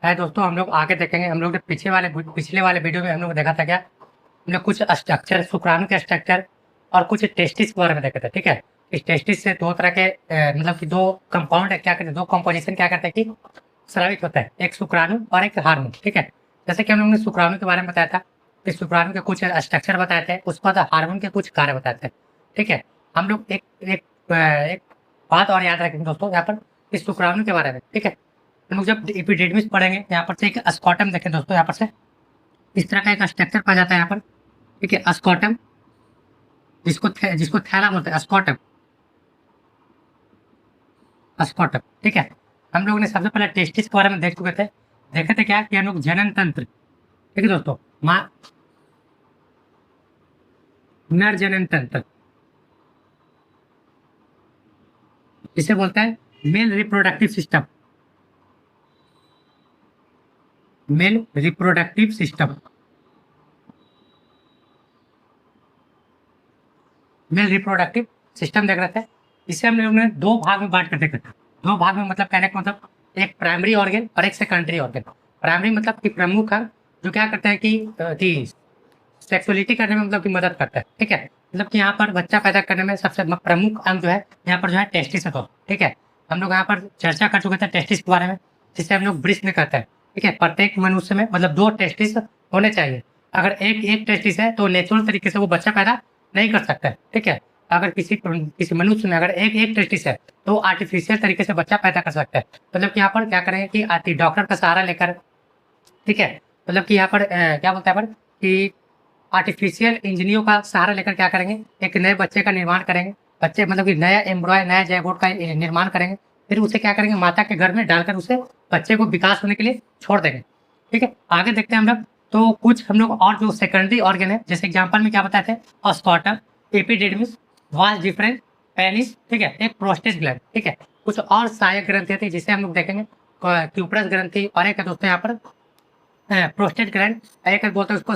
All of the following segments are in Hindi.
है दोस्तों, हम लोग आगे देखेंगे। हम लोग ने पिछले वाले वीडियो में हम लोग देखा था क्या, हमने कुछ स्ट्रक्चर, शुक्राणु के स्ट्रक्चर और कुछ टेस्टिस के बारे में देखे थे। ठीक है, इस टेस्टिस से दो तरह के मतलब कि दो कंपाउंड है, क्या करते हैं, दो कंपोजिशन क्या करते हैं कि स्रावित होता है, एक शुक्राणु और एक हार्मोन। ठीक है, जैसे कि हम लोगों ने शुक्राणु के बारे में बताया था कि शुक्राणु के कुछ स्ट्रक्चर बताए थे, उसके बाद हार्मोन के कुछ कार्य बताए थे। ठीक है, हम लोग एक एक एक बात और याद रखेंगे दोस्तों यहाँ पर, इस शुक्राणु के बारे में। ठीक है, हम लोग जब एपिडिडमिस पढ़ेंगे, यहाँ पर से एक स्कॉटम देखें दोस्तों, यहाँ पर से इस तरह का एक स्ट्रक्चर पाया जाता है यहाँ पर। ठीक है, स्कॉटम, जिसको थैला बोलते हैं, स्कॉटम, स्कॉटम। ठीक है, हम लोगों ने सबसे पहले टेस्टिस के बारे में देखे थे क्या कि हम लोग जनन तंत्र, ठीक है दोस्तों, माँ नर जनन तंत्र, इसे बोलते हैं male reproductive system, male reproductive system, male reproductive system देख रहे थे। इसे हम लोगों ने दो भाग में बांट कर देखा था। दो भाग में मतलब कहने का मतलब, एक प्राइमरी ऑर्गन और एक सेकेंडरी ऑर्गन। प्राइमरी मतलब कि प्रमुख अंग, जो क्या करता है कि सेक्सुअलिटी करने में मतलब कि मदद करता है। ठीक है, मतलब कि यहाँ पर बच्चा पैदा करने में सबसे प्रमुख अंग जो है यहाँ पर जो है टेस्टिस है। तो ठीक है, हम लोग यहाँ पर चर्चा कर चुके थे टेस्टिस के बारे में, जिसे हम लोग ब्रिस्ट में कहते हैं। ठीक है, प्रत्येक मनुष्य में मतलब दो टेस्टिस होने चाहिए। अगर एक एक टेस्टिस है तो नेचुरल तरीके से वो बच्चा पैदा नहीं कर सकता है। ठीक है, अगर किसी मनुष्य में अगर एक एक टेस्टिस है तो आर्टिफिशियल तरीके से बच्चा पैदा कर सकता है। मतलब कि यहाँ पर क्या करेंगे कि डॉक्टर का सहारा लेकर, ठीक है, मतलब कि यहाँ पर क्या बोलते हैं यहाँ पर कि आर्टिफिशियल इंजीनियरों का सहारा लेकर क्या करेंगे, एक नए बच्चे का निर्माण करेंगे। बच्चे मतलब कि नया एम्ब्रॉय, नया ज़ायगोट का निर्माण करेंगे। फिर उसे क्या करेंगे, माता के गर्भ में डालकर उसे बच्चे को विकास होने के लिए छोड़ देंगे। ठीक है, आगे देखते हैं हम लोग। तो कुछ हम लोग और जो सेकेंडरी ऑर्गन है, जैसे एग्जाम्पल में क्या बताए थे, scrotum, epididymis, vas deferens, penis, ठीक है, एक प्रोस्टेट ग्लैंड। ठीक है, कुछ और सहायक ग्रंथि थी जिसे हम लोग देखेंगे, क्यूपरस ग्रंथि, और एक है दोस्तों यहाँ पर प्रोस्टेट ग्लैंड, एक बोलते हैं उसको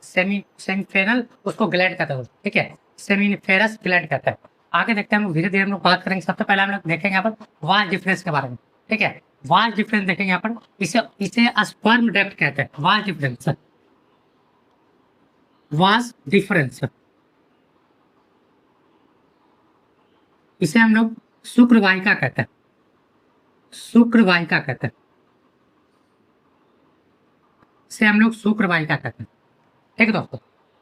सेमीफेरल, उसको ग्लैंड कहते हैं। ठीक है, सेमिफेरस ग्लैंड कहते हैं। आगे देखते हैं हम लोग, धीरे धीरे हम लोग बात करेंगे। सबसे पहले हम लोग देखेंगे यहाँ पर वास डिफरेंस के बारे में। ठीक है, वास डिफरेंस देखेंगे यहाँ पर, इसे इसे स्पर्म डक्ट कहते हैं। वास डिफरेंस, वास डिफरेंस, इसे हम लोग शुक्रवाहिका कहते हैं, शुक्रवाहिका कहते हैं, इसे हम लोग शुक्रवाहिका कहते हैं। ठीक है दोस्तों,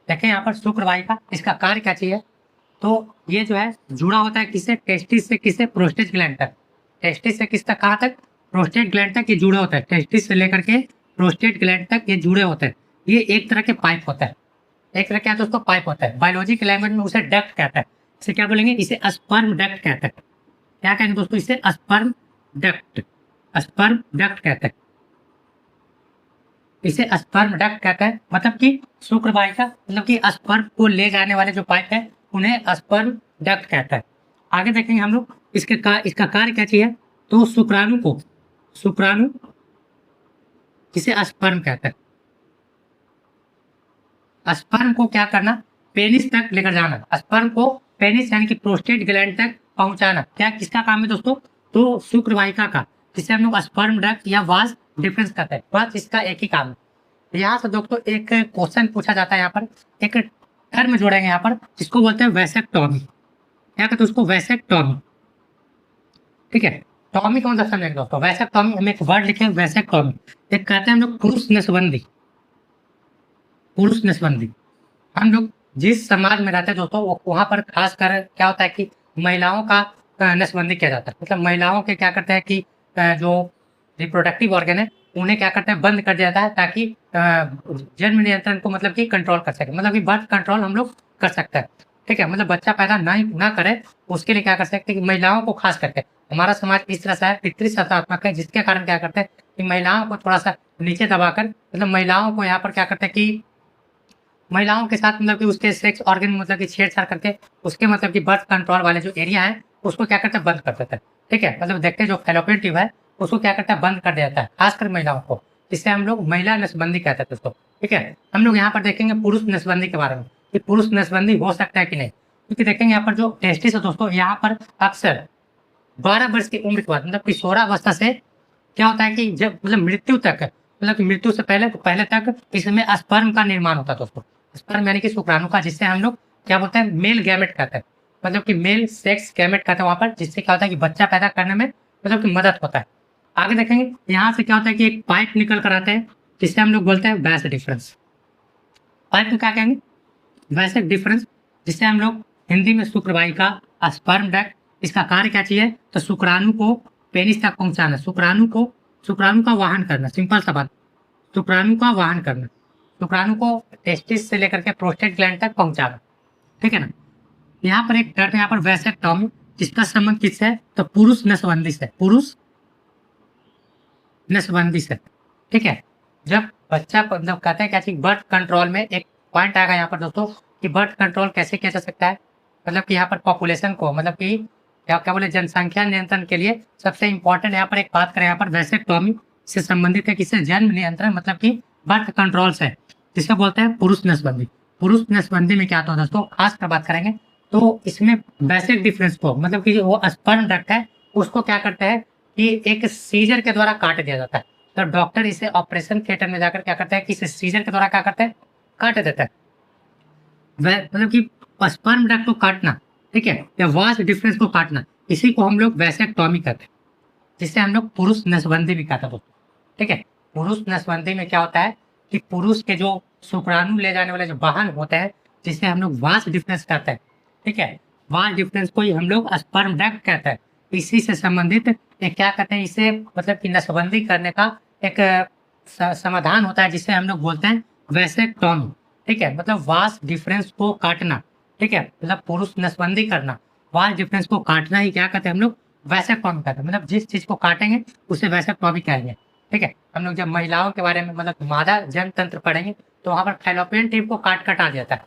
देखें यहाँ पर शुक्रवाहिका, इसका कार्य क्या चाहिए, तो ये जो है जुड़ा होता है किससे, टेस्टिस से किससे, प्रोस्टेट ग्लैंड तक। टेस्टिस से किस तक, कहाँ तक, प्रोस्टेट ग्लैंड तक ये जुड़े होते हैं। टेस्टिस से लेकर के प्रोस्टेट ग्लैंड तक ये जुड़े होते हैं। ये एक तरह के पाइप होता है, एक तरह क्या दोस्तों, पाइप होता है। बायोलॉजी के लैंग्वेज में उसे डक्ट कहता है। इसे क्या बोलेंगे, इसे स्पर्म डक्ट कहते हैं। क्या कहेंगे दोस्तों, इसे स्पर्म डक्ट, स्पर्म डक्ट कहते हैं, इसे स्पर्म डक्ट कहते हैं। मतलब कि शुक्रवाहिका, मतलब कि स्पर्म को ले जाने वाले जो पाइप है उन्हें स्पर्म डक्ट कहता है। आगे देखेंगे हम लोग इसका कार्य क्या चाहिए, तो शुक्राणु को, शुक्राणु इसे स्पर्म कहता है। स्पर्म को क्या करना, पेनिस तक लेकर जाना, स्पर्म को पेनिस यानी कि प्रोस्टेट ग्लैंड तक पहुंचाना, क्या किसका काम है दोस्तों, तो शुक्रवाहिका का, जिसे हम लोग स्पर्म डक्ट या वास डिफरेंस कहते हैं। बस इसका एक ही काम है। यहाँ से दोस्तों एक क्वेश्चन पूछा जाता है, यहाँ पर एक टर्म जोड़ेंगे यहाँ पर, जिसको बोलते हैं वैसेक्टॉमी। क्या कहते हैं उसको, वैसेक्टॉमी। ठीक है, टॉमी कौन सा समझेंगे दोस्तों, वैसेक्टॉमी, हम एक वर्ड लिखे वैसेक्टॉमी। एक कहते हैं हम लोग पुरुष नसबंदी, पुरुष नसबंदी। हम लोग जिस समाज में रहते हैं दोस्तों, वहाँ पर खास कर क्या होता है कि महिलाओं का नसबंदी किया जाता है। मतलब महिलाओं के क्या करते हैं कि जो रिप्रोडक्टिव ऑर्गन है उन्हें क्या करते हैं, बंद कर दिया जाता है, ताकि जन्म नियंत्रण को मतलब कि कंट्रोल कर सके, मतलब कि बर्थ कंट्रोल हम लोग कर सकते हैं। ठीक है, मतलब बच्चा पैदा ना करे, उसके लिए क्या कर सकते हैं कि महिलाओं को खास करके, हमारा समाज इस तरह से है, पितृसत्तात्मक है, जिसके कारण क्या करते हैं कि महिलाओं को थोड़ा सा नीचे दबाकर, मतलब महिलाओं को यहाँ पर क्या करते हैं कि महिलाओं के साथ मतलब कि उसके सेक्स ऑर्गन मतलब कि छेड़छाड़ करके उसके मतलब कि बर्थ कंट्रोल वाले जो एरिया है उसको क्या करते हैं, बंद कर देता है। ठीक है, मतलब देखते हैं जो फैलोपियन ट्यूब है उसको क्या करता है, बंद कर देता है, खासकर महिलाओं को, जिससे हम लोग महिला नसबंदी कहते हैं दोस्तों। ठीक है, हम लोग यहाँ पर देखेंगे पुरुष नसबंदी के बारे में, कि पुरुष नसबंदी हो सकता है कि नहीं, क्योंकि देखेंगे यहाँ पर जो टेस्टिस है दोस्तों, यहाँ पर अक्सर 12 वर्ष की उम्र के बाद, मतलब कि 16 अवस्था से क्या होता है कि जब मतलब मृत्यु तक, मतलब कि मृत्यु से पहले तो पहले तक इसमें स्पर्म का निर्माण होता है दोस्तों। स्पर्म यानी कि शुक्राणु का, जिससे हम लोग क्या बोलते हैं, मेल गैमेट कहते हैं, मतलब कि मेल सेक्स गैमेट कहते हैं वहाँ पर, जिससे क्या होता है कि बच्चा पैदा करने में मतलब कि मदद होता है। आगे देखेंगे यहाँ से क्या होता है कि एक पाइप निकल कर आते हैं, जिससे हम लोग बोलते हैं वैस डिफरेंस। पाइप को क्या कहेंगे, वैसे डिफरेंस, जिससे हम लोग हिंदी में शुक्रवाहिका, स्पर्म डक्ट। इसका कार्य क्या चाहिए, तो शुक्राणु को पेनिस तक पहुंचाना, शुक्राणु का वाहन करना, सिंपल सा बात, शुक्राणु का वाहन करना, शुक्राणु को टेस्टिस से लेकर के प्रोस्टेट ग्लैंड तक पहुंचाना, ठीक है ना। यहाँ पर एक टर्म यहाँ पर वैसेक्टॉमी, जिसका संबंध किससे है, तो पुरुष नसबंदी से, पुरुष नसबंदी से, ठीक है। जब बच्चा मतलब कहते हैं क्या चीज, बर्थ कंट्रोल में एक पॉइंट आएगा यहाँ पर दोस्तों कि बर्थ कंट्रोल कैसे किया जा सकता है, मतलब कि यहाँ पर पॉपुलेशन को, मतलब कि क्या क्या बोले, जनसंख्या नियंत्रण के लिए सबसे इंपॉर्टेंट यहाँ पर एक बात करें, यहाँ पर वैसेक्टॉमी से संबंधित है, किससे, जन्म नियंत्रण, मतलब कि बर्थ कंट्रोल से, जिसे बोलते हैं पुरुष नसबंदी। पुरुष नसबंदी में क्या होता है दोस्तों, खास कर बात करेंगे तो इसमें बेसिक डिफरेंस को, मतलब कि वो स्पर्म डक्ट है उसको क्या करते हैं कि एक सीजर के द्वारा काट दिया जाता है। तो डॉक्टर इसे ऑपरेशन थिएटर में जाकर क्या करते हैं कि इसे सीजर के द्वारा क्या करते हैं, काट देता है। मतलब कि स्पर्म डक्ट को काटना, ठीक है, या वास्ट डिफरेंस को काटना, इसी को हम लोग वैसेक्टॉमी कहते हैं, जिससे हम लोग पुरुष नसबंदी भी कहते हैं दोस्तों, ठीक है। पुरुष नसबंदी में क्या होता है कि पुरुष के जो शुक्राणु ले जाने वाले जो वाहन होते हैं, जिससे हम लोग वास्ट डिफरेंस कहते हैं, ठीक है, वास्ट डिफरेंस को ही हम लोग स्पर्म डक्ट कहते हैं। इसी से संबंधित एक क्या कहते हैं, इसे मतलब कि नसबंदी करने का एक समाधान होता है, जिसे हम लोग बोलते हैं वैसेक्टॉमी, ठीक है, मतलब वास्ट डिफरेंस को काटना, ठीक है, मतलब पुरुष नसबंदी करना, वास्ट डिफरेंस को काटना ही क्या कहते हैं हम लोग, वैसेक्टॉमी कहते हैं। मतलब जिस चीज को काटेंगे उसे वैसेक्टॉमी कहेंगे, ठीक है। हम लोग जब महिलाओं के बारे में मतलब मादा जन तंत्र पढ़ेंगे तो वहाँ पर फैलोपियन ट्यूब को काट कटा दिया जाता है,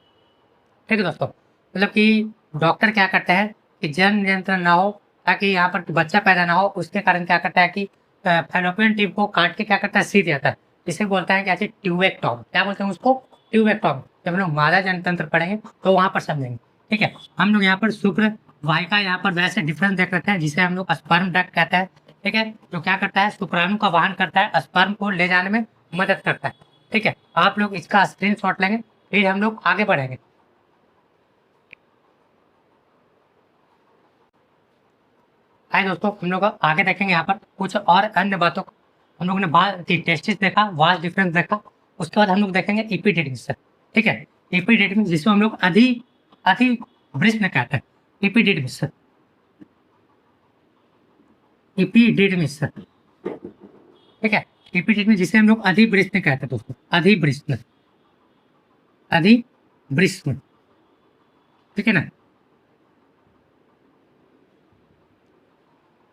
ठीक है दोस्तों। मतलब कि डॉक्टर क्या करता है कि जन नियंत्रण ना हो, ताकि यहाँ पर बच्चा पैदा ना हो, उसके कारण क्या करता है कि फैलोपियन ट्यूब को काट के क्या करता है, सी देता है, जिसे बोलता है क्या चीज, ट्यूबेक्टॉमी। क्या बोलते हैं उसको, ट्यूबेक्टॉमी। जब हम लोग मादा जनतंत्र पढ़ेंगे तो वहाँ पर समझेंगे, ठीक है। हम लोग यहाँ पर शुक्र वाहिका, यहाँ पर वैसे डिफरेंस देख रहे हैं, जिसे हम लोग स्पर्म डक्ट कहते हैं, ठीक है, जो क्या करता है, शुक्राणु का वाहन करता है, स्पर्म को ले जाने में मदद करता है, ठीक है। आप लोग इसका स्क्रीनशॉट लेंगे, फिर हम लोग आगे बढ़ेंगे। आइए दोस्तों, हम लोग आगे देखेंगे यहाँ पर कुछ और अन्य बातों को। हम लोगों ने बात की, टेस्टिस देखा, वास्ट डिफरेंस देखा, उसके बाद हम लोग देखेंगे एपिडिडिमिस, ठीक है। एपिडिडिमिस जिसको हम लोग अधिवृष्ण कहते हैं, एपिडिडिमिस, एपिडिडिमिस, ठीक है। एपिडिडिमिस जिसे हम लोग अधिवृष्ण कहते हैं दोस्तों, अधिवृष्ण, अधिवृष्ण, ठीक है ना।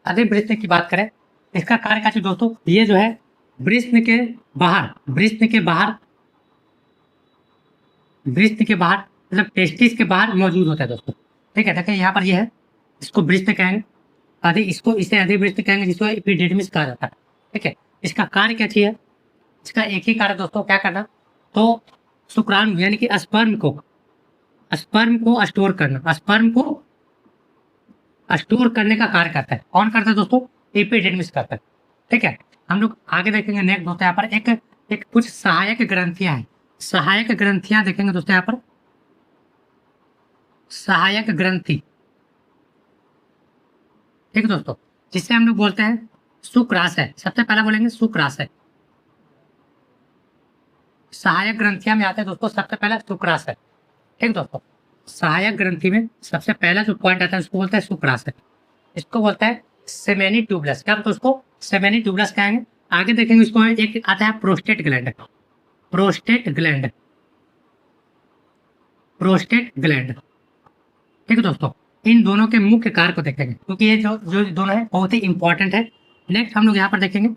अधिवृष्ण की बात करें, इसका कार्य क्या है दोस्तों, ये जो है वृष्ण के बाहर, वृष्ण के बाहर, वृष्ण के बाहर मतलब टेस्टिस के बाहर मौजूद होता है दोस्तों, ठीक है। देखिए यहाँ पर ये है, इसको वृष्ण कहेंगे, इसे अधिवृष्ण कहेंगे, जिसको एपिडिडिमिस कहा जाता है, ठीक है। इसका कार्य क्या चाहिए, इसका एक ही कार्य दोस्तों, क्या करना, तो शुक्राणु यानी कि स्पर्म को स्टोर करना, स्पर्म को स्टोर करने का कार्य करता है। कौन करता है दोस्तों, एपिडिडिमिस करता है, ठीक है। हम लोग आगे देखेंगे, नेक्स्ट दोस्तों यहाँ पर एक कुछ सहायक ग्रंथियां हैं, सहायक ग्रंथियां देखेंगे दोस्तों यहाँ पर, सहायक ग्रंथि, ठीक है दोस्तों, जिससे हम लोग बोलते हैं शुक्राशय। सबसे पहला बोलेंगे शुक्राशय, सहायक ग्रंथियां में आते हैं दोस्तों, सबसे पहला शुक्राशय, ठीक दोस्तों। सहायक ग्रंथि में सबसे पहला जो पॉइंट आता है उसको बोलते हैं शुक्राशय, इसको बोलते हैं सेमेनी ट्यूबलस। क्या बोलते हैं उसको, सेमेनी ट्यूबलस कहेंगे। आगे देखेंगे इसको, एक आता है prostate gland, prostate gland, prostate gland, ठीक है दोस्तों। इन दोनों के मुख्य कार्य को देखेंगे, क्योंकि ये जो जो दोनों है बहुत ही इंपॉर्टेंट है। नेक्स्ट हम लोग यहाँ पर देखेंगे,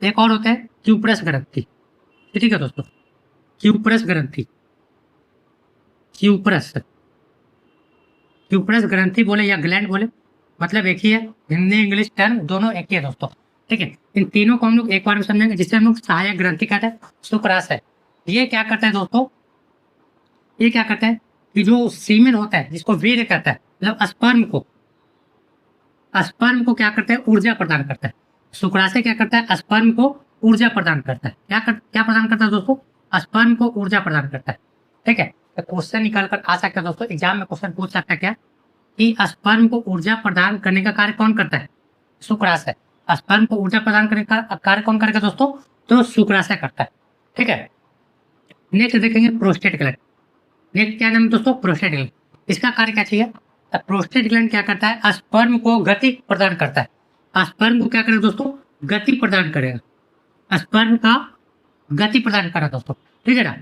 एक और होता है क्यूप्रस ग्रंथि, ठीक है दोस्तों, क्यूप्रस ग्रंथि, क्यूप्रस, क्यूप्रस ग्रंथि बोले या ग्लैंड बोले, मतलब एक ही है, हिंदी इंग्लिश टर्म दोनों एक ही है दोस्तों, ठीक है। इन तीनों को हम लोग एक बार में समझेंगे, जिससे हम लोग सहायक ग्रंथि कहते हैं, शुक्राशय। ये क्या करता है दोस्तों, ये क्या करता है कि जो सीमेन होता है, जिसको वीर्य कहता है, मतलब स्पर्म को क्या करता है, ऊर्जा प्रदान करता है। शुक्राशय क्या करता है, स्पर्म को ऊर्जा प्रदान करता है। क्या प्रदान करता है दोस्तों, स्पर्म को ऊर्जा प्रदान करता है। ठीक है, तो क्वेश्चन निकाल कर आ सकता है दोस्तों, एग्जाम में क्वेश्चन पूछ सकता है क्या कि स्पर्म को ऊर्जा प्रदान करने का कार्य कौन करता है, शुक्राशय। स्पर्म को ऊर्जा प्रदान करने का कार्य कौन करेगा दोस्तों, तो शुक्राशय करता है। ठीक है, नेक्स्ट देखेंगे प्रोस्टेट ग्लैंड। नेक्स्ट क्या नाम है दोस्तों, प्रोस्टेट ग्लैंड। इसका कार्य क्या चाहिए, प्रोस्टेट ग्लैंड क्या करता है, स्पर्म को गति प्रदान करता है। स्पर्म को क्या करेगा दोस्तों, गति प्रदान करेगा, स्पर्म का गति प्रदान करेगा दोस्तों। ठीक है ना।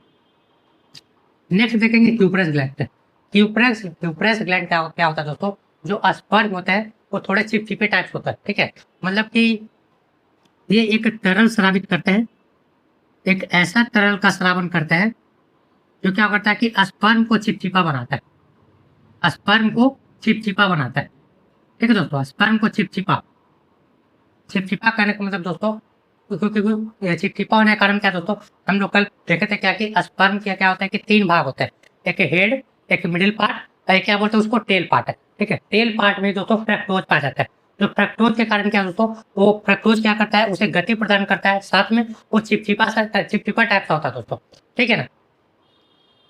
नेक्स्ट देखेंगे क्यूपरस ग्लैंड। क्यूपरस ग्लैंड क्या होता है दोस्तों, जो स्पर्म होता है वो थोड़े चिपचिपे टाइप्स होता है। ठीक है, मतलब कि ये एक तरल स्रावित करते हैं, एक ऐसा तरल का स्रावन करता है जो क्या करता है कि स्पर्म को चिपचिपा बनाता है, स्पर्म को चिपचिपा बनाता है। ठीक है दोस्तों, स्पर्म को चिपचिपा करने का मतलब दोस्तों, क्योंकि चिपचिपा होने का कारण क्या दोस्तों, हम लोग कल देखे थे क्या कि स्पर्म क्या होता है कि 3 भाग होते हैं, एक हेड, एक मिडिल पार्ट और एक क्या बोलते हैं उसको टेल पार्ट है। ठीक है, टेल पार्ट में दोस्तों फ्रक्टोज पाया जाता है। जो फ्रक्टोज के कारण क्या दोस्तों, वो फ्रक्टोज क्या करता है, उसे गति प्रदान करता है, साथ में वो चिपचिपा टाइप का होता है दोस्तों। ठीक है ना।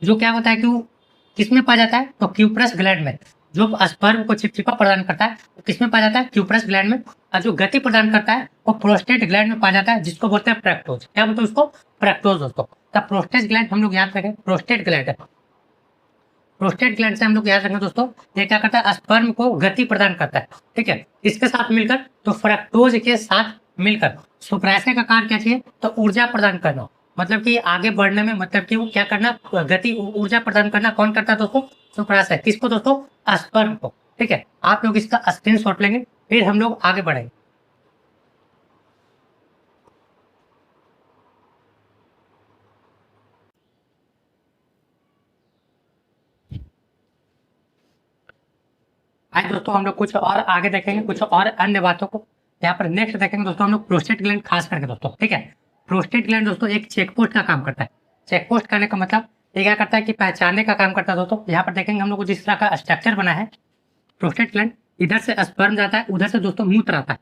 जो क्या होता है कि वो किसमें पाया जाता है, तो क्यूपरस ग्लैंड में। जो स्पर्म को चिपचिपा प्रदान करता है वो किसमें पाया जाता है, क्यूपरस ग्लैंड में। और जो गति प्रदान करता है वो प्रोस्टेट ग्लैंड में पाया जाता है, जिसको बोलते हैं फ्रक्टोज। क्या बोलते हैं उसको, फ्रक्टोज दोस्तों। तो प्रोस्टेट ग्लैंड हम लोग याद रखें, प्रोस्टेट ग्लैंड है। प्रोस्टेट ग्लैंड से हम लोग याद रखेंगे दोस्तों, ये क्या करता है, स्पर्म को गति प्रदान करता है। ठीक है, इसके साथ मिलकर, तो फ्रक्टोज के साथ मिलकर शुक्राशय का कार्य क्या चाहिए, तो ऊर्जा प्रदान करना। मतलब कि आगे बढ़ने में, मतलब कि वो क्या करना, गति ऊर्जा प्रदान करना कौन करता है दोस्तों, शुक्राशय। किसको दोस्तों, स्पर्म को। ठीक है, आप लोग इसका स्क्रीनशॉट लेंगे, फिर हम लोग आगे बढ़ेंगे। आज दोस्तों हम लोग कुछ और आगे देखेंगे, कुछ और अन्य बातों को। यहाँ पर नेक्स्ट देखेंगे दोस्तों हम लोग प्रोस्टेट ग्लैंड खास करके दोस्तों। ठीक है, प्रोस्टेट ग्लैंड दोस्तों एक चेकपोस्ट का काम करता है। चेकपोस्ट करने का मतलब ये क्या करता है कि पहचानने का काम करता है दोस्तों। यहाँ पर देखेंगे हम लोग को जिस तरह का स्ट्रक्चर बना है प्रोस्टेट ग्लैंड, इधर से स्पर्म जाता है, उधर से दोस्तों मूत्र आता है।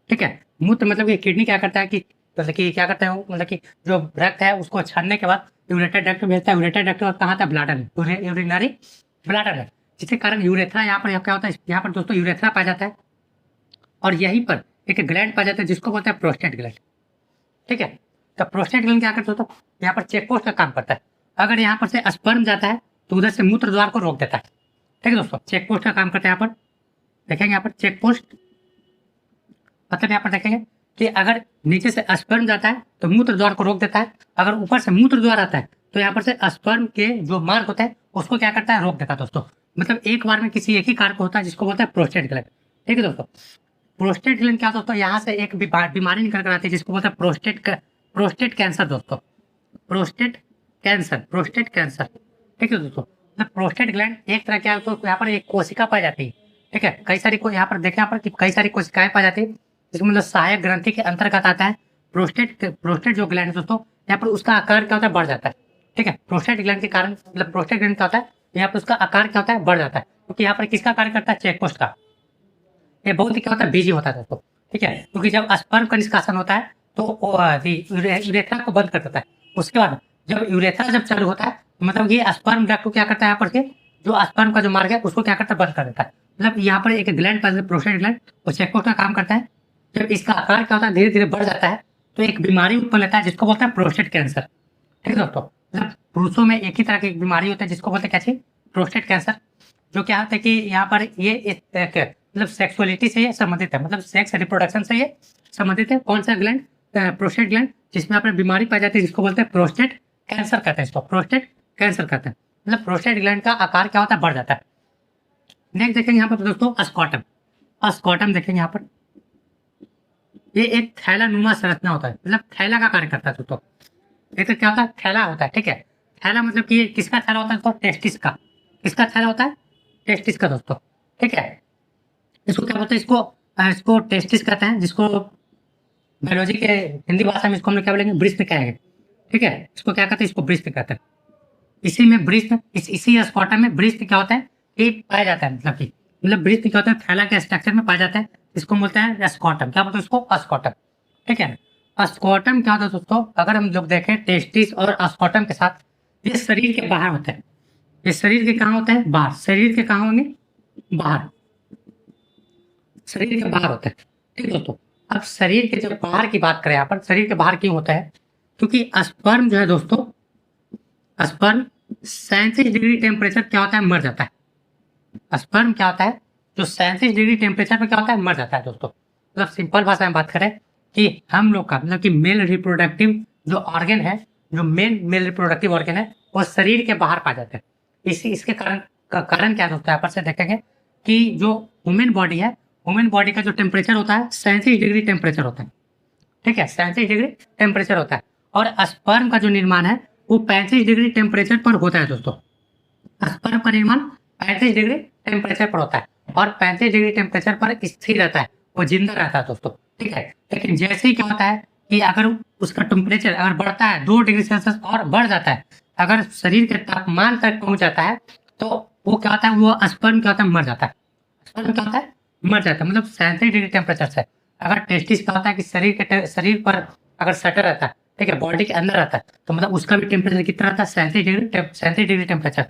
ठीक है, मूत्र मतलब कि किडनी क्या करता है कि, मतलब कि क्या करता है वो, मतलब कि जो रक्त है उसको छानने के बाद यूरेटर डक्ट में भेजता है। यूरेटर डक्ट और कहाँ आता है, ब्लाडर में, यूरिनरी ब्लाडर में, जिसके कारण यूरेथ्रा यहाँ पर क्या होता है, यहाँ पर दोस्तों यूरेथ्रा पाया जाता है। और यहीं पर एक ग्लैंड पाया जाता है जिसको बोलते हैं प्रोस्टेट ग्लैंड। ठीक है, तो प्रोस्टेट ग्लैंड क्या करता है दोस्तों, यहाँ पर चेकपोस्ट का काम करता है। अगर यहाँ पर से स्पर्म जाता है तो उधर से मूत्र द्वार को रोक देता है। ठीक है दोस्तों, चेकपोस्ट का काम करता है। यहाँ पर देखेंगे, यहाँ पर चेकपोस्ट मतलब यहाँ पर देखेंगे कि अगर नीचे से स्पर्म जाता है तो मूत्र द्वार को रोक देता है, अगर ऊपर से मूत्र द्वार आता है तो यहाँ पर से स्पर्म के जो मार्ग होता है उसको क्या करता है, रोक देता है दोस्तों। मतलब एक बार में किसी एक ही कार्य को होता है, जिसको बोलते हैं प्रोस्टेट ग्लैंड। ठीक है दोस्तों, प्रोस्टेट ग्लैंड क्या दोस्तों, यहाँ से एक बीमारी निकल कर आती है जिसको बोलते हैं प्रोस्टेट कैंसर दोस्तों। Prostate cancer. ठीक है दोस्तों, मतलब प्रोस्टेट ग्लैंड एक तरह क्या दोस्तों, यहाँ पर एक कोशिका पाई जाती है। ठीक है, कई सारी यहाँ पर देखें, यहाँ पर कई सारी कोशिकाएं पाई जाती है, जिसमें मतलब सहायक ग्रंथि के अंतर्गत आता है। प्रोस्टेट जो ग्लैंड है दोस्तों, यहाँ पर उसका आकार क्या होता है, बढ़ जाता है। ठीक है, प्रोस्टेट ग्लैंड के कारण, मतलब प्रोस्टेट ग्लैंड क्या होता है, यहाँ पर उसका आकार क्या होता है, बढ़ जाता है, क्योंकि यहाँ पर किसका कार्य करता है, चेकपोस्ट का। ये बहुत ही क्या होता है, बिजी होता है दोस्तों। ठीक है, क्योंकि जब स्पर्म का निष्कासन होता है तो यूरेथ्रा को बंद कर देता है। उसके बाद जब यूरेथ्रा जब चालू होता है, मतलब ये स्पर्म डक्ट को क्या करता है, यहाँ पर के जो स्पर्म का जो मार्ग है उसको क्या करता है, बंद कर देता है। मतलब यहाँ पर एक ग्लैंड पास प्रोस्टेट ग्लैंड, वो चेकपोस्ट का काम करता है। जब इसका आकार क्या होता है, धीरे धीरे बढ़ जाता है, तो एक बीमारी उत्पन्न लेता है जिसको बोलते हैं प्रोस्टेट कैंसर। ठीक है दोस्तों, मतलब पुरुषों में एक ही तरह की बीमारी होती है जिसको बोलते हैं क्या चीज, प्रोस्टेट कैंसर। जो क्या होता है कि यहाँ पर ये मतलब सेक्सुअलिटी से ये संबंधित है, मतलब सेक्स रिप्रोडक्शन से ये संबंधित है। कौन सा ग्लैंड, प्रोस्टेट ग्लैंड, जिसमें आपने बीमारी पाई जाती है जिसको बोलते हैं प्रोस्टेट कैंसर कहते हैं। इसको प्रोस्टेट कैंसर कहते हैं, मतलब प्रोस्टेट ग्लैंड का आकार क्या होता है, बढ़ जाता है। नेक्स्ट देखेंगे यहाँ पर दोस्तों स्कॉटम देखेंगे यहाँ पर, ये एक थैला नुमा संरचना होता है, मतलब थैला का कार्य करता है दोस्तों। एक तो क्या होता है, थैला होता है। ठीक है, थैला मतलब कि किसका थैला होता है दोस्तों, टेस्टिस का। किसका थैला होता है, टेस्टिस का दोस्तों। ठीक है, इसको क्या बोलते हैं, इसको टेस्टिस कहते हैं, जिसको बायोलॉजी के हिंदी भाषा में इसको हम लोग क्या बोलेंगे, ब्रिस्ट कहेंगे। ठीक है, इसको क्या कहते हैं, इसको ब्रिस्ट कहते हैं। इसी में ब्रिस्ट, इसी स्कॉटम में ब्रिस्ट क्या होता है, ये पाया जाता है। मतलब ब्रिस्ट क्या होता है, थैला के स्ट्रक्चर में पाया जाता है, इसको बोलते हैं स्कॉटम। क्या बोलते हैं इसको, स्कॉटम। ठीक है। स्क्वाटम क्या होता है दोस्तों, अगर हम लोग देखें टेस्टिस और स्क्वाटम के साथ, ये शरीर के बाहर होता है। ये शरीर के कहाँ होता है, बाहर। शरीर के कहाँ होंगे, बाहर। शरीर के बाहर होता है। ठीक है दोस्तों। अब शरीर के जब बाहर की बात करें यहाँ पर, शरीर के बाहर क्यों होता है, क्योंकि स्पर्म जो है दोस्तों, स्पर्म 37 डिग्री टेम्परेचर क्या होता है, मर जाता है। स्पर्म क्या होता है, जो 37 डिग्री टेम्परेचर पर क्या होता है, मर जाता है दोस्तों। मतलब सिंपल भाषा में बात करें कि हम लोग का मतलब कि मेल रिप्रोडक्टिव जो ऑर्गन है, जो मेल रिप्रोडक्टिव ऑर्गन है, वो शरीर के बाहर पा जाते हैं। इसके कारण क्या दोस्तों, यहाँ पर से देखेंगे कि जो ह्यूमन बॉडी है, ह्यूमन बॉडी का जो टेम्परेचर होता है 37 डिग्री टेम्परेचर होता है। ठीक है, 37 डिग्री टेम्परेचर होता है। और स्पर्म का जो निर्माण है वो 35 डिग्री टेम्परेचर पर होता है दोस्तों। स्पर्म का निर्माण 35 डिग्री टेम्परेचर पर होता है और 35 डिग्री टेम्परेचर पर स्थिर रहता है, वो जिंदा रहता है दोस्तों। ठीक है, लेकिन जैसे ही क्या होता है कि अगर उसका टेम्परेचर अगर बढ़ता है 2 डिग्री सेल्सियस और बढ़ जाता है, अगर शरीर के तापमान तक पहुंच जाता है, तो वो क्या होता है, वो स्पर्म क्या होता है, मर जाता है। स्पर्म क्या होता है, मर जाता है। मतलब 37 डिग्री टेम्परेचर से अगर टेस्टिस क्या होता है कि शरीर पर अगर सटर रहता है, ठीक है, बॉडी के अंदर रहता है, तो मतलब उसका भी टेम्परेचर कितना रहता है, 37 डिग्री टेम्परेचर।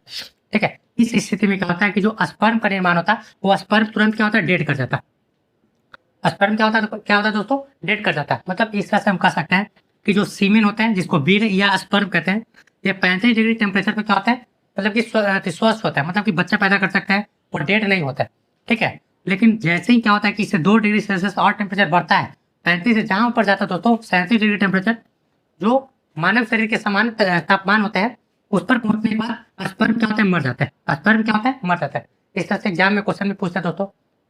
ठीक है, इस स्थिति में क्या होता है कि जो स्पर्म का निर्माण होता है, वो स्पर्म तुरंत क्या होता है, डेड कर जाता है। स्पर्म क्या होता है दोस्तों, डेड कर जाता है। मतलब इस तरह से हम कह सकते हैं कि जो सीमेन होते हैं, जिसको वीर्य या स्पर्म कहते हैं, ये 35 डिग्री टेम्परेचर पे क्या होता है, मतलब कि स्वस्थ होता है, मतलब कि बच्चा पैदा कर सकता है, वो डेड नहीं होता है। ठीक है, लेकिन जैसे ही क्या होता है कि इससे 2 डिग्री सेल्सियस और टेम्परेचर बढ़ता है, 35 से जहाँ ऊपर जाता है दोस्तों 37 डिग्री टेम्परेचर, जो मानव शरीर के समान तापमान होता है, उस पर पहुंचने के बाद स्पर्म क्या होता है, मर जाता है। स्पर्म क्या होता है, मर जाता है। इस तरह से एग्जाम में क्वेश्चन में पूछते हैं दोस्तों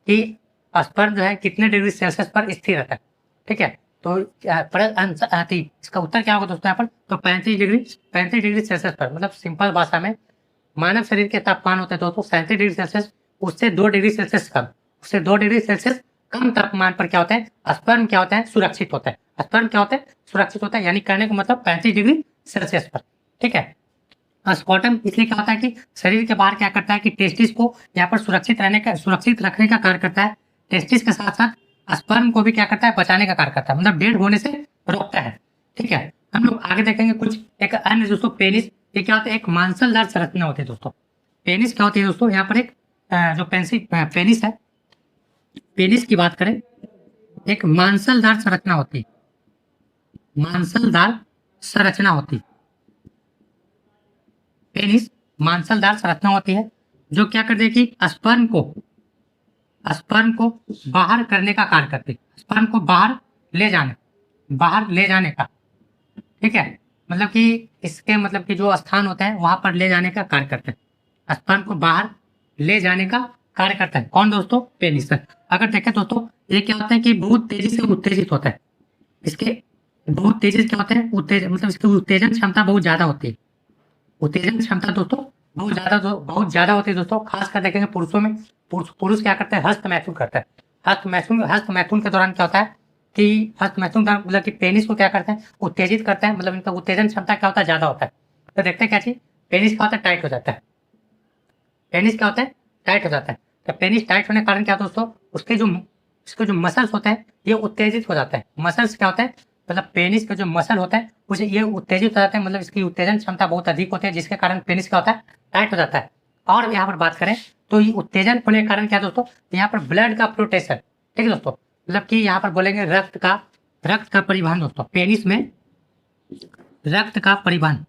कि स्पर्म जो है कितने डिग्री सेल्सियस पर स्थिर रहता है। ठीक है, तो इसका उत्तर क्या होगा दोस्तों यहाँ पर, तो 35 डिग्री सेल्सियस पर। मतलब सिंपल भाषा में मानव शरीर के तापमान होते हैं दोस्तों 37 डिग्री सेल्सियस, उससे 2 डिग्री सेल्सियस कम, उससे 2 डिग्री सेल्सियस कम तापमान पर क्या होता है, स्पर्म क्या होता है, सुरक्षित होता है। स्पर्म क्या होता है, सुरक्षित होता है, यानी कहने का मतलब 35 डिग्री सेल्सियस पर। ठीक है, स्क्वाटम इसलिए क्या होता है कि शरीर के बाहर क्या करता है कि टेस्टिस को यहाँ पर सुरक्षित रखने का कार्य करता है। टेस्टिस के साथ साथ स्पर्म को भी क्या करता है, बचाने का कार्य करता है, मतलब डेड होने से रोकता है। ठीक है, हम लोग आगे देखेंगे कुछ एक अन्य दोस्तों, पेनिस। ये क्या होता है, एक मांसलदार संरचना होती है दोस्तों। पेनिस क्या होती है दोस्तों, यहाँ पर एक जो पेनिस है, पेनिस की बात करें, एक मांसलदार संरचना होती है, मांसलदार संरचना होती है। पेनिस मांसलदार संरचना होती है, जो क्या करती है कि स्पर्म को बाहर करने का कार्य करती है, स्पर्म को बाहर ले जाने का। ठीक है, मतलब कि इसके मतलब कि जो स्थान होता है वहां पर ले जाने का कार्य करते हैं, स्पर्म को बाहर ले जाने का कार्य करता है। कौन दोस्तों, पेनिस। अगर देखें दोस्तों, ये क्या होता है कि बहुत तेजी से उत्तेजित होता है, इसके बहुत तेजी से क्या होता है, मतलब इसकी उत्तेजन क्षमता बहुत ज्यादा होती है। उत्तेजन क्षमता दोस्तों बहुत ज्यादा होती है दोस्तों। खासकर देखेंगे पुरुषों में, पुरुष क्या करते हैं, हस्त मैथुन करता है। हस्त मैथुन के दौरान क्या होता है कि हस्त मैथुन का मतलब कि पेनिस को क्या करते हैं, उत्तेजित करते हैं, मतलब इनका उत्तेजन क्षमता क्या होता है, ज्यादा होता है। तो देखते हैं क्या चीज, पेनिस क्या होता है, टाइट हो जाता है। पेनिस क्या होता है, टाइट हो जाता है। तो पेनिस टाइट होने के कारण क्या दोस्तों, उसके जो मसल्स होते हैं ये उत्तेजित हो जाता है। मसल्स क्या होता है, मतलब पेनिस का जो मसल होता है उसे ये उत्तेजित हो जाता है, मतलब इसकी उत्तेजन क्षमता बहुत अधिक होती है, जिसके कारण पेनिस क्या होता है, टाइट हो जाता है। और यहाँ पर बात करें तो ये उत्तेजन होने के कारण क्या दोस्तों, यहाँ पर ब्लड का फ्लोटेशन। ठीक है दोस्तों, मतलब कि यहाँ पर बोलेंगे रक्त का परिवहन दोस्तों। पेनिस में रक्त परिवहन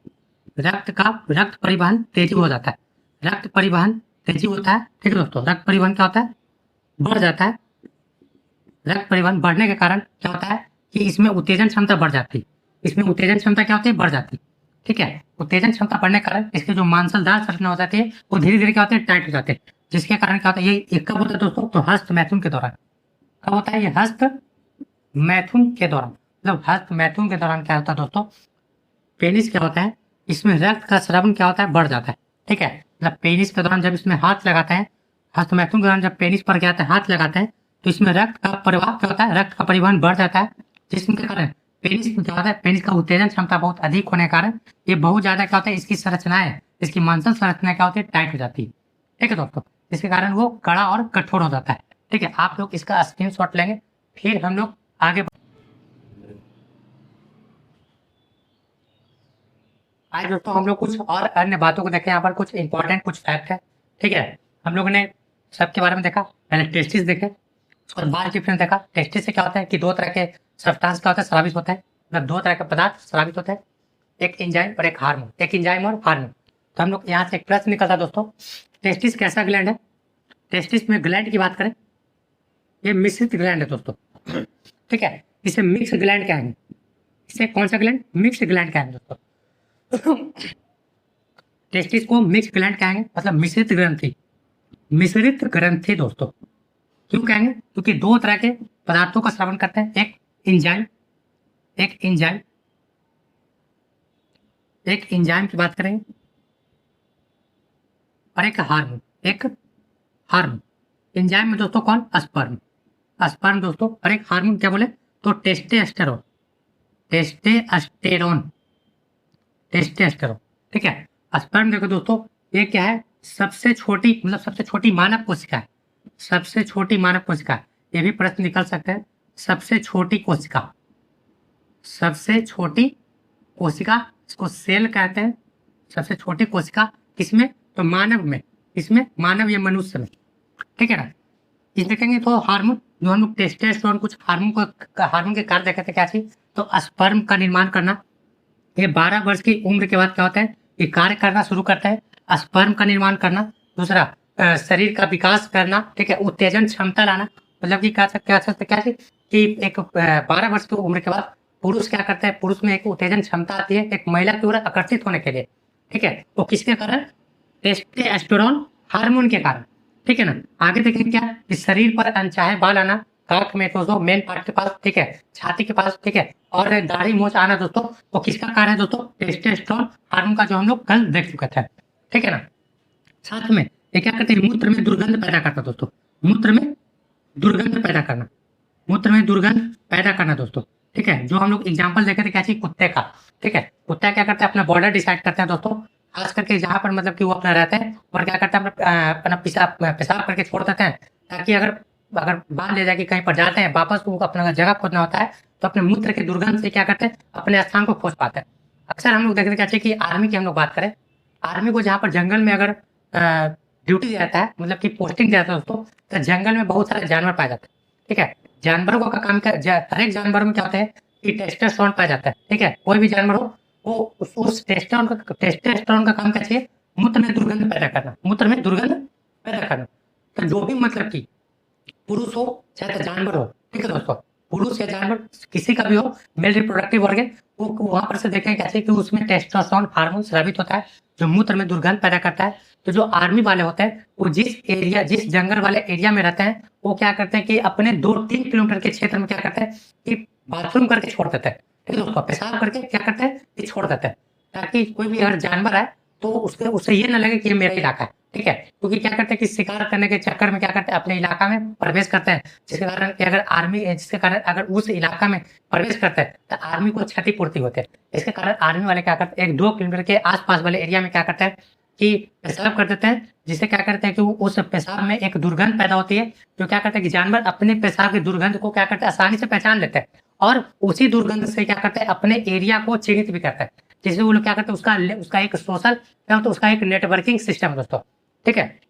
तेजी हो जाता है, रक्त परिवहन तेजी होता है। ठीक है दोस्तों, रक्त परिवहन क्या होता है, बढ़ जाता है। रक्त परिवहन बढ़ने के कारण क्या होता है कि इसमें उत्तेजन क्षमता बढ़ जाती है, इसमें उत्तेजन क्षमता क्या होती है, बढ़ जाती है। ठीक है, उत्तेजन क्षमता बढ़ने के कारण इसके जो मांसलदार संरचना हो जाती है वो धीरे धीरे क्या होते हैं, टाइट हो जाते हैं, जिसके कारण क्या होता है, ये कब होता है दोस्तों, तो हस्त मैथुन के दौरान। कब होता है ये, हस्त मैथुन के दौरान। मतलब हस्त मैथुन के दौरान क्या होता है दोस्तों, पेनिस क्या होता है, इसमें रक्त का स्रावन क्या होता है, बढ़ जाता है। ठीक है, मतलब पेनिस के दौरान जब इसमें हाथ लगाता है, हस्त मैथुन के दौरान जब पेनिस पर क्या होता है, हाथ लगाता है, तो इसमें रक्त का प्रवाह क्या होता है, रक्त का परिवहन बढ़ जाता है, जिसके कारण पेनिस क्या होता है, पेनिस का उत्तेजन क्षमता बहुत अधिक होने के कारण ये बहुत ज्यादा क्या होता है, इसकी संरचनाएं, इसकी मांसल संरचना क्या होती है, टाइट हो जाती है। ठीक है दोस्तों, जिसके कारण वो कड़ा और कठोर हो जाता है। ठीक है, आप लोग इसका स्क्रीनशॉट लेंगे, फिर हम लोग आगे आज दोस्तों हम लोग कुछ और अन्य बातों को देखें, यहाँ पर कुछ इंपॉर्टेंट कुछ फैक्ट है। ठीक है, हम लोगों ने सबके बारे में देखा, पहले टेस्टिस देखे, उसके बाद बाल डिफरेंस देखा। टेस्टिस से क्या होता है कि दो तरह के सब्सटेंस क्या होता है, स्रावित होता है, मतलब दो तरह के पदार्थ स्रावित होते हैं, एक एंजाइम और एक हार्मोन, एक एंजाइम और हार्मोन। तो हम लोग यहाँ से एक प्रश्न निकलता दोस्तों, टेस्टिस कैसा ग्लैंड है? टेस्टिस में ग्लैंड की बात करें, ये मिश्रित ग्लैंड है दोस्तों। ठीक है, इसे मिक्स ग्लैंड कहेंगे। इसे कौन सा ग्लैंड? मिक्स ग्लैंड कहेंगे दोस्तों। टेस्टिस को मिक्स ग्लैंड कहेंगे, मतलब मिश्रित ग्रंथि, मिश्रित ग्रंथि दोस्तों। क्यों कहेंगे? क्योंकि दो तरह के पदार्थों का श्रवण करते हैं, एक एंजाइम, एक एंजाइम की बात करेंगे, और एक हार्मोन, एंजाइम में दोस्तों कौन? स्पर्म दोस्तों, और एक हार्मोन क्या बोले तो टेस्टेस्टेरोन। ठीक है, स्पर्म देखो दोस्तों, ये क्या है? सबसे छोटी, मतलब सबसे छोटी मानव कोशिका है, सबसे छोटी मानव कोशिका। ये भी प्रश्न निकल सकते हैं, सबसे छोटी कोशिका, इसको सेल कहते हैं। सबसे छोटी कोशिका किसमें? तो मानव में, इसमें मानव या मनुष्य में। ठीक है ना। इस देखेंगे तो हार्मोन, जो हम लोग टेस्टोस्टेरोन कुछ हार्मोन के कार्य देखे थे, क्या चीज? तो स्पर्म का निर्माण करना। ये 12 वर्ष की उम्र के बाद क्या होता है, ये कार्य करना शुरू करता है, स्पर्म का निर्माण करना। दूसरा, शरीर का विकास करना। ठीक है, उत्तेजन क्षमता लाना, मतलब कि क्या चीज कि एक 12 वर्ष की उम्र के बाद पुरुष क्या करता है, पुरुष में एक उत्तेजन क्षमता आती है एक महिला की ओर आकर्षित होने के लिए। ठीक है, वो किसके कारण? टेस्टोस्टेरोन हार्मोन के कारण। ठीक है ना। आगे देखेंगे क्या, इस शरीर पर अनचाहे बाल आना, काख में दोस्तों मेन पार्ट के पास, ठीक है, छाती के पास, ठीक है, और दाढ़ी मूंछ आना दोस्तों, वो किसका कारण है दोस्तों? टेस्टोस्टेरोन हार्मोन का, जो हम लोग कल देख चुके थे। ठीक है ना। साथ में ये क्या करते हैं, मूत्र में दुर्गंध पैदा करता दोस्तों, मूत्र में दुर्गंध पैदा करना दोस्तों। ठीक है, जो हम लोग एग्जाम्पल देखे थे क्या चीज? कुत्ते का। ठीक है, कुत्ता क्या करता है, अपना बॉर्डर डिसाइड करता है दोस्तों, खास करके जहाँ पर मतलब कि वो अपना रहते हैं, और क्या करता है, अपना पेशाब करके छोड़ देते हैं, ताकि अगर बांध ले जाके कहीं पर जाते हैं, वापस उनको अपना जगह खोजना होता है, तो अपने मूत्र के दुर्गंध से क्या करते हैं, अपने स्थान को खोज पाते हैं। अक्सर हम लोग देखते क्या चाहिए कि आर्मी की हम लोग बात करें, आर्मी को जहाँ पर जंगल में अगर ड्यूटी दिया जाता है, मतलब कि पोस्टिंग दिया जाता है दोस्तों, तो जंगल में बहुत सारे जानवर पाए जाते हैं। ठीक है, जानवरों का काम क्या, हर एक जानवर में क्या होता है कि टेस्टोस्टेरोन पाया जाता है। ठीक है, कोई भी जानवर हो, वो उस टेस्टोस्टेरोन का काम क्या चाहिए? मूत्र में दुर्गंध पैदा करना। तो जो भी मतलब कि पुरुष हो चाहे तो जानवर हो, ठीक है दोस्तों, पुरुष या जानवर किसी का भी हो, मेल रिप्रोडक्टिव ऑर्गन, वो वहां पर से देखें कैसे कि उसमें टेस्टोस्टेरोन हार्मोन स्रावित होता है, जो मूत्र में दुर्गंध पैदा करता है। तो जो आर्मी वाले होते हैं, वो जिस जंगल वाले एरिया में रहते हैं, वो क्या करते हैं कि अपने 2-3 किलोमीटर के क्षेत्र में क्या करते हैं कि बाथरूम करके छोड़ देते हैं। ठीक है दोस्तों, पेशाब करके क्या करते हैं कि छोड़ देते हैं, ताकि कोई भी अगर जानवर आए तो उससे ये ना लगे कि ये मेरा इलाका है। ठीक है, क्योंकि क्या करते हैं कि शिकार करने के चक्कर में क्या करते हैं, अपने इलाका में प्रवेश करते हैं, जिसके कारण अगर उस इलाका में प्रवेश करते हैं तो आर्मी को क्षतिपूर्ति होती है। इसके कारण आर्मी वाले क्या करते हैं, 1-2 किलोमीटर के आसपास वाले एरिया में क्या करते हैं कि पेशाब कर देते हैं, जिससे क्या करते हैं कि उस पेशाब में एक दुर्गंध पैदा होती है, जो क्या करते हैं कि जानवर अपने पेशाब की दुर्गंध को क्या करते हैं, आसानी से पहचान लेते हैं, और उसी दुर्गंध से क्या करते हैं, अपने एरिया को चिन्हित भी करते हैं, जिससे वो लोग क्या करते हैं, उसका एक सोशल, तो उसका एक नेटवर्किंग सिस्टम दोस्तों। ठीक है,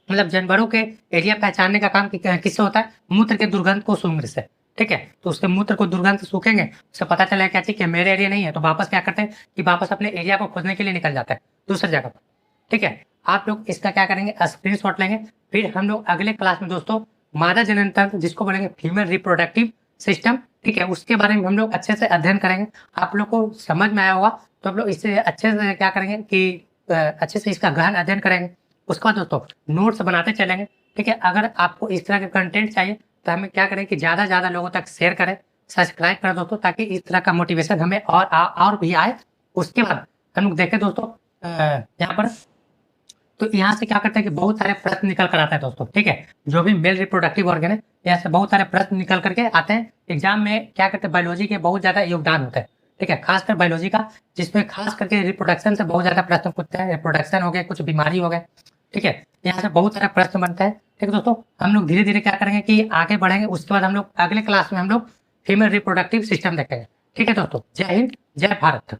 मतलब जानवरों के एरिया पहचानने का काम किससे होता है? मूत्र के दुर्गंध को सूंघने से। ठीक है, तो उसके मूत्र को दुर्गंध से सूखेंगे, उससे पता चला क्या चीज कि मेरे एरिया नहीं है, तो वापस क्या करते हैं कि वापस अपने एरिया को खोजने के लिए निकल जाता है दूसरी जगह पर। ठीक है, आप लोग इसका क्या करेंगे, स्क्रीनशॉट लेंगे, फिर हम लोग अगले क्लास में दोस्तों मादा जनन तंत्र, जिसको बोलेंगे फीमेल रिप्रोडक्टिव सिस्टम, ठीक है, उसके बारे में हम लोग अच्छे से अध्ययन करेंगे। आप लोग को समझ में आया होगा, तो हम लोग इससे अच्छे से क्या करेंगे कि अच्छे से इसका गहन अध्ययन करेंगे। उसके बाद दोस्तों नोट्स बनाते चलेंगे। ठीक है, अगर आपको इस तरह के कंटेंट चाहिए तो हमें क्या करें कि ज़्यादा से ज़्यादा लोगों तक शेयर करें, सब्सक्राइब करें दोस्तों, ताकि इस तरह का मोटिवेशन हमें और भी आए। उसके बाद हम लोग देखें दोस्तों यहाँ पर, तो यहाँ से क्या करते हैं कि बहुत सारे प्रश्न निकल कर आता है दोस्तों। ठीक है, जो भी मेल रिप्रोडक्टिव ऑर्गन है, यहाँ से बहुत सारे प्रश्न निकल करके आते हैं एग्जाम में। क्या करते हैं, बायोलॉजी के बहुत ज़्यादा योगदान होता है। ठीक है, खासकर बायोलॉजी का, जिसमें खास करके रिप्रोडक्शन से बहुत ज़्यादा प्रश्न पूछते हैं। रिप्रोडक्शन हो गए, कुछ बीमारी हो गए। ठीक है, यहाँ से बहुत सारा प्रश्न बनता है। ठीक है दोस्तों, हम लोग धीरे धीरे क्या करेंगे कि आगे बढ़ेंगे। उसके बाद हम लोग अगले क्लास में हम लोग फीमेल रिप्रोडक्टिव सिस्टम देखेंगे। ठीक है दोस्तों, जय हिंद, जय भारत।